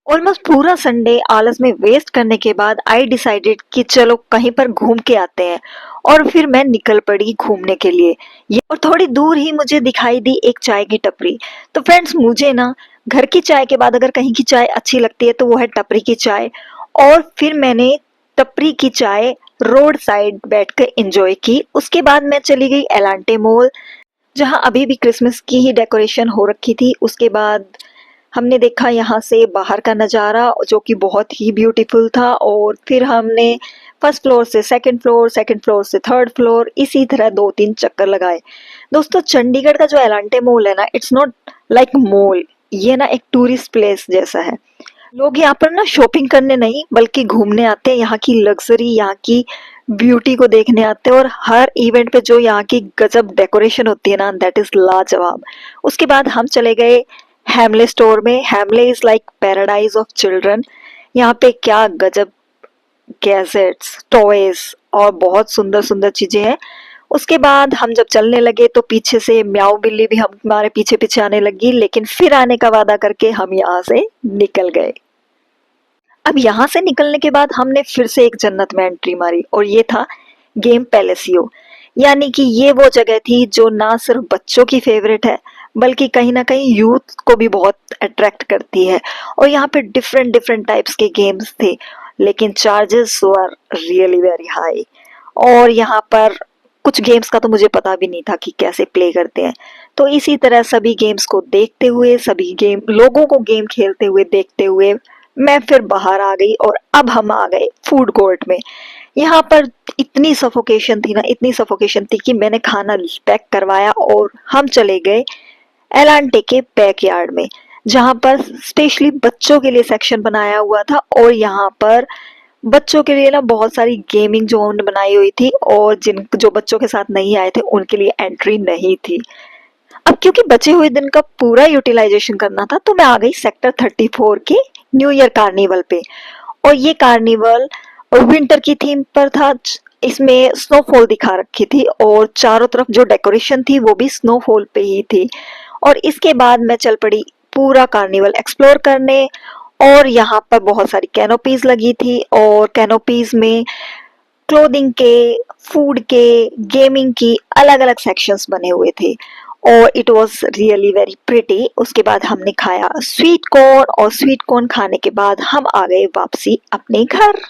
Almost पूरा Sunday आलस में वेस्ट करने के बाद आई डिसाइडेड कि चलो कहीं पर घूम के आते हैं। और फिर मैं निकल पड़ी घूमने के लिए। ये और थोड़ी दूर ही मुझे दिखाई दी एक चाय की टपरी। तो फ्रेंड्स, मुझे ना घर की चाय के बाद अगर कहीं की चाय अच्छी लगती है तो वो है टपरी की चाय। और फिर मैंने टपरी की चाय रोड साइड बैठकर एंजॉय की। उसके बाद मैं चली गई एलांटे मॉल, जहाँ अभी भी क्रिसमस की ही डेकोरेशन हो रखी थी। उसके बाद हमने देखा यहाँ से बाहर का नज़ारा, जो कि बहुत ही ब्यूटीफुल था। और फिर हमने फर्स्ट फ्लोर से सेकंड फ्लोर से थर्ड फ्लोर, इसी तरह 2-3 चक्कर लगाए। दोस्तों, चंडीगढ़ का जो एलांटे मॉल है ना, इट्स नॉट लाइक मॉल, ये ना एक टूरिस्ट प्लेस जैसा है। लोग यहाँ पर ना शॉपिंग करने नहीं बल्कि घूमने आते हैं, यहाँ की लग्जरी, यहाँ की ब्यूटी को देखने आते हैं। और हर इवेंट पे जो यहाँ की गजब डेकोरेशन होती है ना, दैट इज लाजवाब। उसके बाद हम चले गए हैमले स्टोर में। Hamleys is like paradise of children. यहाँ पे क्या गजब गैजेट्स, टॉयज और बहुत सुंदर सुंदर चीजें हैं। उसके बाद हम जब चलने लगे तो पीछे से म्याऊ बिल्ली भी हम हमारे पीछे पीछे आने लगी, लेकिन फिर आने का वादा करके हम यहाँ से निकल गए। अब यहाँ से निकलने के बाद हमने फिर से एक जन्नत में एंट्री मारी, और ये था गेम पैलेसियो। यानी कि ये वो जगह थी जो ना सिर्फ बच्चों की फेवरेट है, बल्कि कहीं ना कहीं यूथ को भी बहुत अट्रैक्ट करती है। और यहाँ पे डिफरेंट डिफरेंट टाइप्स के गेम्स थे, लेकिन charges were really very high. और यहाँ पर कुछ गेम्स का तो मुझे पता भी नहीं था कि कैसे प्ले करते हैं। तो इसी तरह सभी गेम्स को देखते हुए, सभी गेम लोगों को गेम खेलते हुए देखते हुए मैं फिर बाहर आ गई। और अब हम आ गए फूड कोर्ट में। यहाँ पर इतनी सफोकेशन थी ना, इतनी सफोकेशन थी कि मैंने खाना पैक करवाया और हम चले गए एलांटे के बैकयार्ड में, जहाँ पर स्पेशली बच्चों के लिए सेक्शन बनाया हुआ था। और यहाँ पर बच्चों के लिए ना बहुत सारी गेमिंग जोन बनाई हुई थी, और जो बच्चों के साथ नहीं आए थे उनके लिए एंट्री नहीं थी। अब क्योंकि बचे हुए दिन का पूरा यूटिलाइजेशन करना था, तो मैं आ गई सेक्टर 34 के न्यू ईयर कार्निवल पे। और ये कार्निवल विंटर की थीम पर था। इसमें स्नोफॉल दिखा रखी थी, और चारों तरफ जो डेकोरेशन थी वो भी स्नोफॉल पे ही थी। और इसके बाद मैं चल पड़ी पूरा कार्निवल एक्सप्लोर करने। और यहाँ पर बहुत सारी कैनोपीज लगी थी, और कैनोपीज में क्लोथिंग के, फूड के, गेमिंग की अलग अलग सेक्शंस बने हुए थे। और it was really very pretty. उसके बाद हमने खाया स्वीट कॉर्न, और स्वीट कॉर्न खाने के बाद हम आ गए वापसी अपने घर।